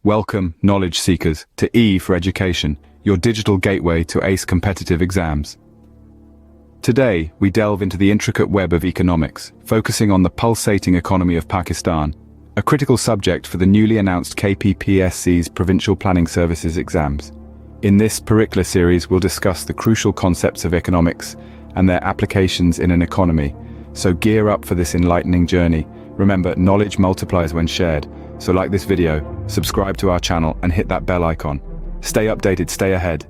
Welcome, knowledge seekers, to E for Education, your digital gateway to ace competitive exams. Today, we delve into the intricate web of economics, focusing on the pulsating economy of Pakistan, a critical subject for the newly announced KPPSC's Provincial Planning Services exams. In this curricular series, we'll discuss the crucial concepts of economics and their applications in an economy. So gear up for this enlightening journey. Remember, knowledge multiplies when shared. So like this video, subscribe to our channel and hit that bell icon. Stay updated, stay ahead.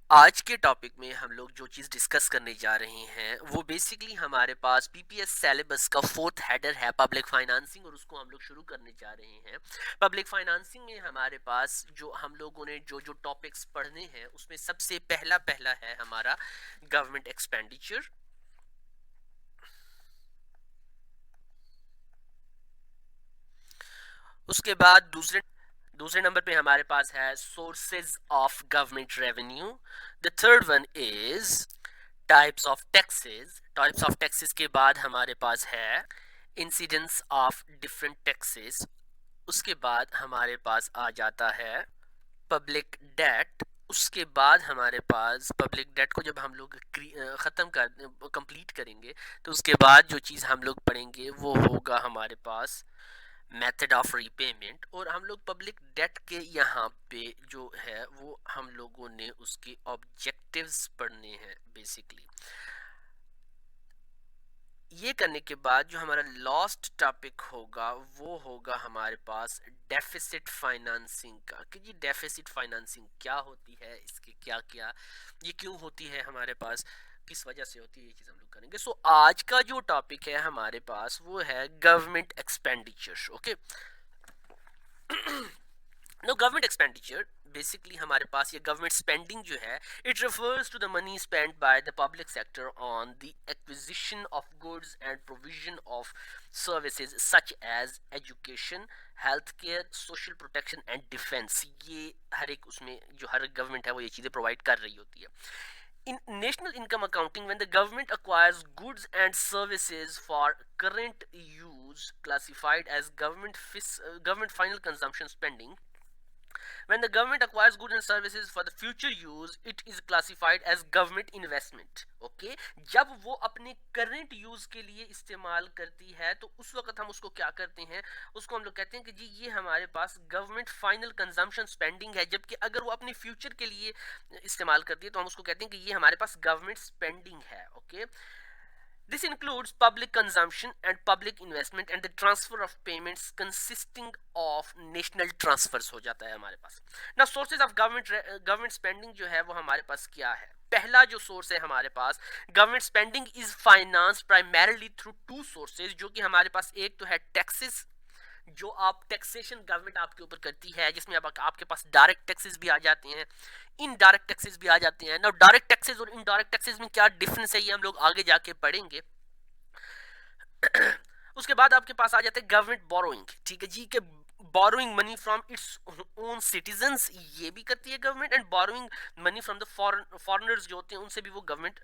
आज के topic में हम लोग जो चीज़ discuss करने जा रहे हैं वो बेसिकली हमारे पास पीपीएस सिलेबस का फोर्थ हेडर है पब्लिक फाइनेंसिंग, और उसको हम लोग शुरू करने जा रहे हैं। पब्लिक फाइनेंसिंग में हमारे पास जो हम लोगों ने जो जो टॉपिक्स पढ़ने हैं उसमें सबसे पहला है हमारा गवर्नमेंट एक्सपेंडिचर। उसके बाद दूसरे नंबर पे हमारे पास है sources of government revenue. The third one is types of taxes. Types of taxes के बाद हमारे पास है इंसिडेंस ऑफ डिफरेंट टैक्सेस। उसके बाद हमारे पास आ जाता है पब्लिक डेट। उसके बाद हमारे पास पब्लिक डेट को जब हम लोग कंप्लीट करेंगे तो उसके बाद जो चीज़ हम लोग पढ़ेंगे वो होगा हमारे पास मेथड ऑफ रीपेमेंट। और हम लोग पब्लिक डेट के यहाँ पे जो है वो हम लोगों ने उसके ऑब्जेक्टिव्स पढ़ने हैं बेसिकली। ये करने के बाद जो हमारा लास्ट टॉपिक होगा वो होगा हमारे पास डेफिसिट फाइनेंसिंग का, कि जी डेफिसिट फाइनेंसिंग क्या होती है, इसके क्या क्या, ये क्यों होती है हमारे पास, किस वजह से होती है, ये चीज़ हम लोग करेंगे। सो आज का जो टॉपिक है हमारे पास वो है government expenditure. Okay, no government expenditure basically हमारे पास ये गवर्नमेंट स्पेंडिंग जो है it refers to the money spent by the public sector on the acquisition of goods and provision of services such as education, health care, social protection and defence. ये हर एक उसमें जो हर गवर्नमेंट है वो ये चीज़ें प्रोवाइड कर रही होती है। In national income accounting, when the government acquires goods and services for current use classified as government final consumption spending, when the government acquires goods and services for the future use, it is classified as government investment. Okay, जब वो अपने current use के लिए इस्तेमाल करती है तो उस वक्त हम उसको क्या करते हैं, उसको हम लोग कहते हैं कि जी ये हमारे पास गवर्नमेंट फाइनल कंजम्पशन स्पेंडिंग है। जबकि अगर वो अपने फ्यूचर के लिए इस्तेमाल करती है तो हम उसको कहते हैं कि ये हमारे पास गवर्नमेंट स्पेंडिंग है। Okay, This includes public consumption and public investment and the transfer of payments consisting of national transfers हो जाता है हमारे पास। Now sources of government spending जो है वो हमारे पास क्या है? पहला जो सोर्स है हमारे पास, government spending is finance primarily through two sources, जो कि हमारे पास एक तो है टैक्सेस, जो आप टैक्सेशन गवर्नमेंट आपके ऊपर करती है, जिसमें आपके पास डायरेक्ट टैक्सेस भी आ जाते हैं, इनडायरेक्ट टैक्सेस भी आ जाते हैं ना। डायरेक्ट टैक्सेस और इनडायरेक्ट टैक्सेस में क्या डिफरेंस है ये हम लोग आगे जाके पढ़ेंगे। उसके बाद आपके पास आ जाते हैं गवर्नमेंट बोरोइंग। ठीक है जी, के borrowing money from its own citizens, ये भी करती है government, and borrowing money from the foreigners जो होते हैं उनसे भी वो गवर्नमेंट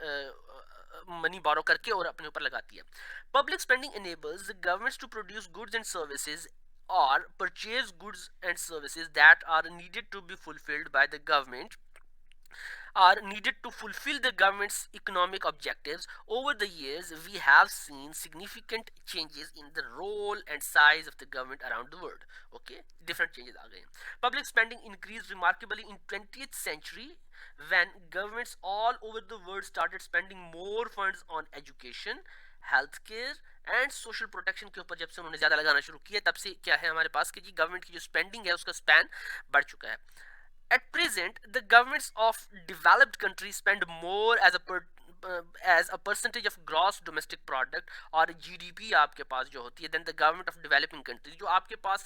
मनी बोरो करके और अपने ऊपर लगाती है। Public spending enables the governments to produce goods and services or purchase goods and services that are needed to be fulfilled by the government are needed to fulfill the government's economic objectives. Over the years, we have seen significant changes in the role and size of the government around the world. Okay, different changes are going. Public spending increased remarkably in 20th century when governments all over the world started spending more funds on education, health care and social protection के ऊपर। जब से उन्होंने ज़्यादा लगाना शुरू किया तब से क्या है हमारे पास कि जी गवर्नमेंट की जो स्पेंडिंग है उसका स्पैन बढ़ चुका है। At present, the governments of developed countries spend more as a percentage of gross domestic product और GDP आपके पास जो होती है than the government of developing countries। जो आपके पास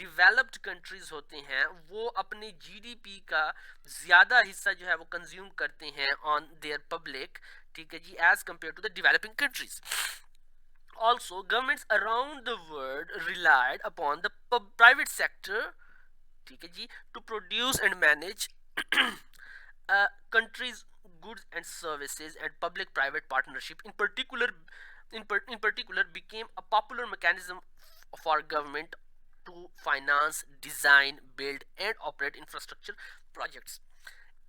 developed countries होते हैं वो अपने GDP का ज़्यादा हिस्सा जो है वो कंज्यूम करते हैं on their public, ठीक है जी, as compared to the developing countries। Also, governments around the world relied upon the private sector, ठीक है जी, to produce and manage countries goods and services, and public private partnership in particular became a popular mechanism for government to finance, design, build, and operate infrastructure projects.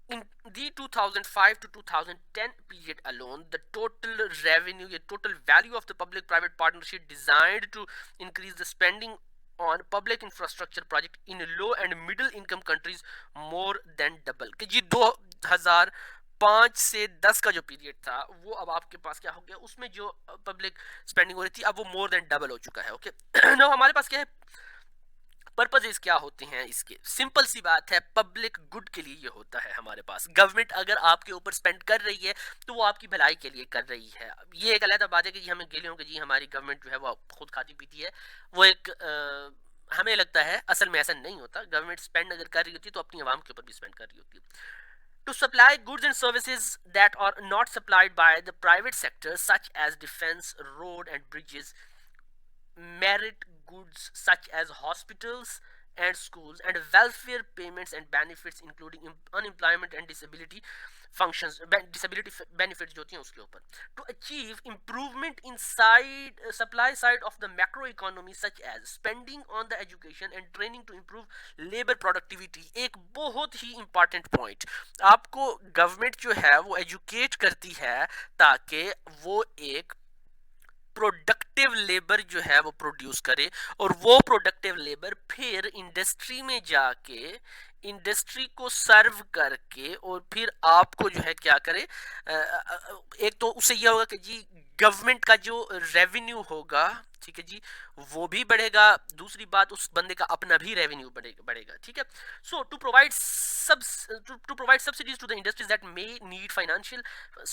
In the 2005 to 2010 period alone, the total revenue, the total value of the public-private partnership designed to increase the spending on public infrastructure project in low and middle income countries more than double. कि जी 2005 से 10 का जो period था वो अब आपके पास क्या हो गया, उसमें जो पब्लिक स्पेंडिंग हो रही थी अब वो मोर देन डबल हो चुका है. ओके नो हमारे पास क्या है, पर्पजेस क्या होते हैं इसके, सिंपल सी बात है, पब्लिक गुड के लिए ये होता है. हमारे पास गवर्नमेंट अगर आपके ऊपर स्पेंड कर रही है तो वो आपकी भलाई के लिए कर रही है. ये एक अलग बात है कि जी हमें गिले होंगे जी हमारी गवर्नमेंट जो है वो खुद खाती पीती है, वो एक हमें लगता है, असल में ऐसा नहीं होता. गवर्नमेंट स्पेंड अगर कर रही होती है तो अपनी आवाम के ऊपर भी स्पेंड कर रही होती है. To supply goods and services that are not supplied by the private sector, such as defense, road and bridges, merit goods such as hospitals and schools, and welfare payments and benefits including unemployment and disability functions, disability benefits जो होती हैं उसके ऊपर. To achieve improvement inside supply side of the macro economy, such as spending on the education and training to improve labor productivity. एक बहुत ही important point, आपको government जो है वो एजुकेट करती है ताकि वो एक प्रोडक्टिव लेबर जो है वो प्रोड्यूस करे, और वो प्रोडक्टिव लेबर फिर इंडस्ट्री में जाके इंडस्ट्री को सर्व करके और फिर आपको जो है क्या करे, एक तो उससे यह होगा कि जी गवर्नमेंट का जो रेवेन्यू होगा, ठीक है जी, वो भी बढ़ेगा. दूसरी बात, उस बंदे का अपना भी रेवेन्यू बढ़ेगा. ठीक है. So to provide subsidies to the industries that may need financial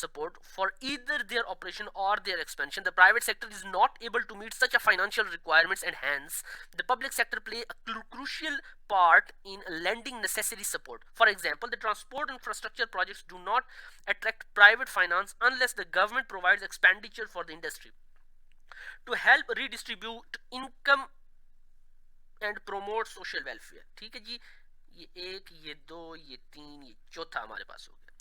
support for either their operation or their expansion, the private sector is not able to meet such a financial requirements, and hence the public sector play a crucial part in lending necessary support. For example, the transport infrastructure projects do not attract private finance unless the government provides expenditure for the industry to help redistribute income and promote social welfare. ठीक है जी, ये एक, ये दो, ये तीन, ये चौथा हमारे पास हो गया.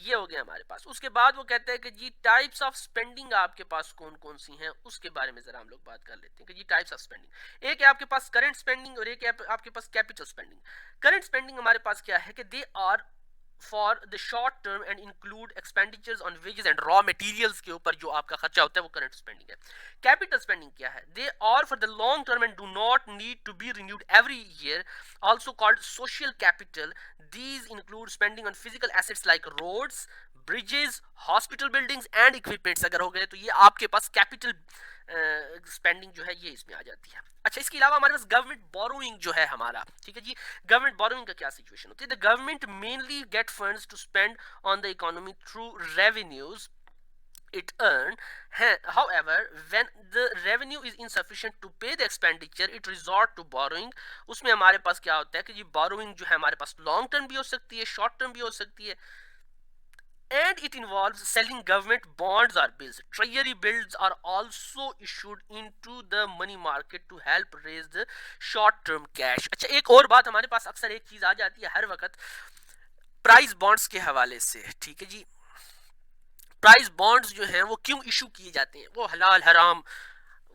ये हो गया हमारे पास. उसके बाद वो कहते हैं कि जी टाइप्स ऑफ स्पेंडिंग आपके पास कौन कौन सी हैं, उसके बारे में जरा हम लोग बात कर लेते हैं कि जी टाइप्स ऑफ स्पेंडिंग. एक है आपके पास करंट स्पेंडिंग और एक है आपके पास कैपिटल स्पेंडिंग. करंट स्पेंडिंग हमारे पास क्या है कि they are for the short term and include expenditures on wages and raw materials के ऊपर जो आपका खर्चा होता है वो करंट स्पेंडिंग है. कैपिटल स्पेंडिंग क्या है, they are for the long term and do not need to be renewed every year, also called social capital. These include spending on physical assets like roads, bridges, hospital buildings and equipments. अगर हो गए तो ये आपके पास capital spending जो है ये इसमें आ जाती है. अच्छा, इसके अलावा हमारे पास गवर्नमेंट बोरोइंग जो है हमारा, ठीक है जी, गवर्नमेंट बोरोइंग का क्या सिचुएशन होती है. The government mainly get funds to spend on the economy through revenues it earned. However, when the revenue is insufficient to pay the expenditure, it resort to borrowing. उसमें हमारे पास क्या होता है कि जी borrowing जो है हमारे पास लॉन्ग टर्म भी हो सकती है, शॉर्ट टर्म भी हो सकती है, and it involves selling government bonds or bills. Treasury bills are also issued into the money market to help raise the short term cash. अच्छा, एक और बात हमारे पास अक्सर एक चीज आ जाती है हर वक्त प्राइस बॉन्ड्स के हवाले से. ठीक है जी, प्राइस बॉन्ड्स जो हैं वो क्यों इशू किए जाते हैं, वो हलाल हराम,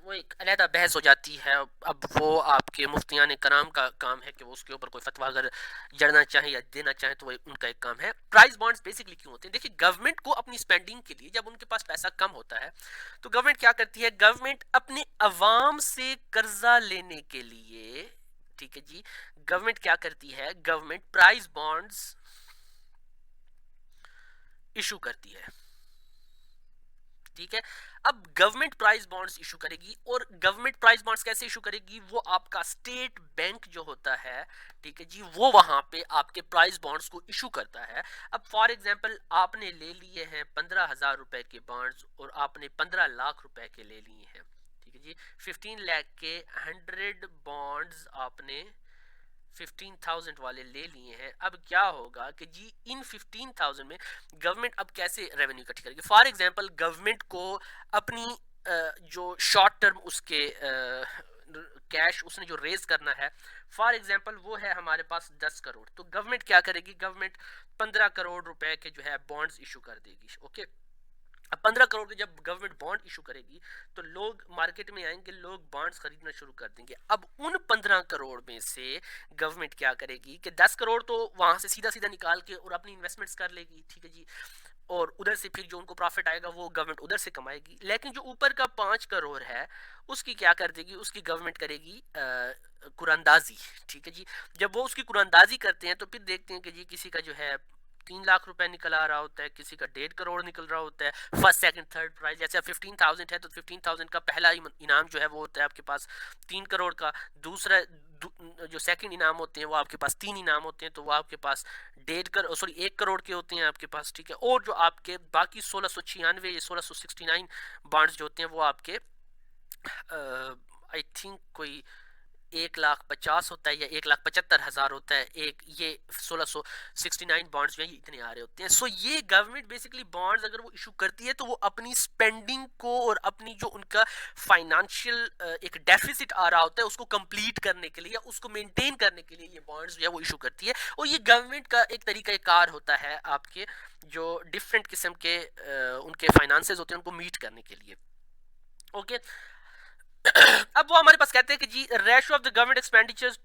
वो एक अलहदा बहस हो जाती है. अब वो आपके मुफ्तियान कराम का काम है कि वो उसके ऊपर कोई फतवा अगर जड़ना चाहे या देना चाहे तो वो उनका एक काम है. प्राइस बॉन्ड्स बेसिकली क्यों होते हैं, देखिए गवर्नमेंट को अपनी स्पेंडिंग के लिए जब उनके पास पैसा कम होता है तो गवर्नमेंट क्या करती है, गवर्नमेंट अपने अवाम से कर्जा लेने के लिए, ठीक है जी, गवर्नमेंट क्या करती है, गवर्नमेंट प्राइस बॉन्ड्स इशू करती है. ठीक है, अब गवर्नमेंट प्राइस बॉन्ड्स इशू करेगी, और गवर्नमेंट प्राइस बॉन्ड्स कैसे इशू करेगी, वो आपका स्टेट बैंक जो होता है, ठीक है जी, वो वहां पे आपके प्राइस बॉन्ड्स को इशू करता है. अब फॉर एग्जांपल आपने ले लिए हैं 15,000 रुपए के बॉन्ड्स और आपने 15 लाख रुपए के ले लिए हैं. ठीक है जी, 15 लाख के 100 बॉन्ड्स आपने 15,000 वाले ले लिए हैं. अब क्या होगा कि जी इन 15,000 में गवर्नमेंट अब कैसे रेवेन्यू इकट्ठी करेगी. फॉर एग्जांपल गवर्नमेंट को अपनी जो शॉर्ट टर्म उसके कैश उसने जो रेज करना है, फॉर एग्जांपल वो है हमारे पास 10 करोड़, तो गवर्नमेंट क्या करेगी, गवर्नमेंट 15 करोड़ रुपए के जो है बॉन्ड्स इशू कर देगी. ओके, अब 15 करोड़ के जब गवर्नमेंट बॉन्ड इशू करेगी तो लोग मार्केट में आएंगे, लोग बॉन्ड्स खरीदना शुरू कर देंगे। अब उन 15 करोड़ में से गवर्नमेंट क्या करेगी कि 10 करोड़ तो वहां से सीधा सीधा निकाल के और अपनी इन्वेस्टमेंट्स कर लेगी, ठीक है जी, और उधर से फिर जो उनको प्रॉफिट आएगा वो गवर्नमेंट उधर से कमाएगी। लेकिन जो ऊपर का 5 करोड़ है उसकी क्या कर देगी, उसकी गवर्नमेंट करेगी कुरानदाजी, ठीक है जी। जब वो उसकी कुरानदाजी करते हैं तो फिर देखते हैं कि जी किसी का जो है 3 लाख रुपए निकल आ रहा होता है, किसी का 1.5 करोड़ निकल रहा होता है, फर्स्ट सेकंड थर्ड प्राइज। जैसे 15,000 है तो 15,000 का पहला इनाम जो है वो होता है आपके पास 3 करोड़ का, दूसरा जो सेकंड इनाम होते हैं वो आपके पास 3 इनाम होते हैं तो वो आपके पास 1.5 करोड़, सॉरी 1 करोड़ के होते हैं आपके पास, ठीक है। और जो आपके बाकी 1696 या 1669 बॉन्ड्स जो होते हैं वो आपके आई थिंक कोई 1,50,000 होता है या 1,75,000 होता है एक, ये 1669 बॉन्ड्स में इतने आ रहे होते हैं। सो ये गवर्नमेंट बेसिकली बॉन्ड्स अगर वो इशू करती है तो वो अपनी स्पेंडिंग को और अपनी जो उनका फाइनेंशियल एक डेफिसिट आ रहा होता है उसको कंप्लीट करने के लिए या उसको मेंटेन करने के लिए ये बॉन्ड्स जो है वो इशू करती है। और ये गवर्नमेंट का एक तरीका कार होता है आपके जो डिफरेंट किस्म के उनके फाइनेंसेस होते हैं उनको मीट करने के लिए। ओके अब वो हमारे पास कहते हैं कि जी ratio of the government expenditures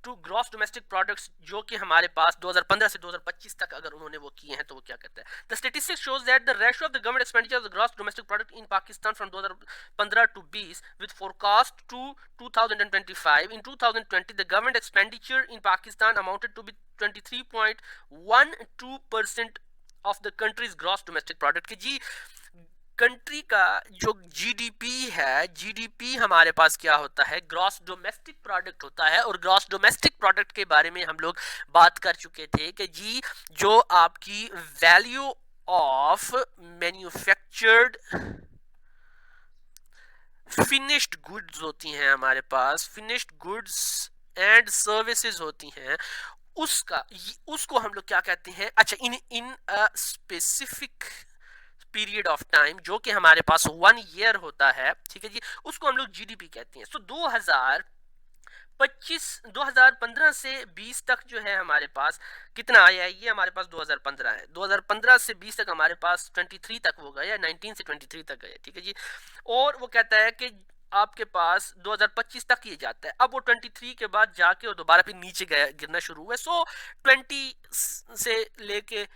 to gross domestic products जो कि हमारे पास 2015 से 2025 तक अगर उन्होंने वो किए हैं तो वो क्या कहता है, the statistics shows that the ratio of the government expenditure of the gross domestic product in Pakistan from 2015 to 20 with forecast to 2025। In 2020 the government expenditure in Pakistan amounted to be 23.12% of the country's gross domestic product की जी country का जो GDP है, GDP हमारे पास क्या होता है, ग्रॉस डोमेस्टिक प्रोडक्ट होता है। और ग्रॉस डोमेस्टिक प्रोडक्ट के बारे में हम लोग बात कर चुके थे कि जी जो आपकी value of manufactured finished goods होती हैं हमारे पास, फिनिश्ड गुड्स एंड सर्विसेज होती हैं, उसको हम लोग क्या कहते हैं, अच्छा in a specific period of time जो कि हमारे पास 1 ईयर होता है, ठीक है जी, उसको हम लोग जीडीपी कहते हैं। सो 2015 से 20 तक जो है हमारे पास कितना आया है, ये हमारे पास 2015 है, 2015 से 20 तक हमारे पास 23 तक हो गया, 19 से 23 तक गया, ठीक है जी। और वो कहता है कि आपके पास 2025 तक ये जाता है। अब वो 23 के बाद जाके और दोबारा फिर नीचे गिरना शुरू हुआ। सो 20 से लेके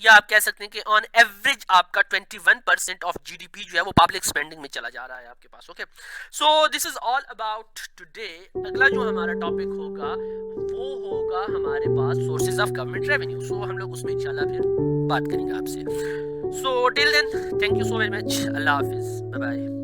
या आप कह सकते हैं कि ऑन एवरेज आपका 21% ऑफ जीडीपी जो है वो पब्लिक स्पेंडिंग में चला जा रहा है आपके पास। Okay, so this is all about today. अगला जो हमारा टॉपिक होगा वो होगा हमारे पास sources of government revenue. So हम लोग उसमें इंशाल्लाह फिर बात करेंगे आपसे। So till then thank you so very much, अल्लाह हाफिज, बाय बाय।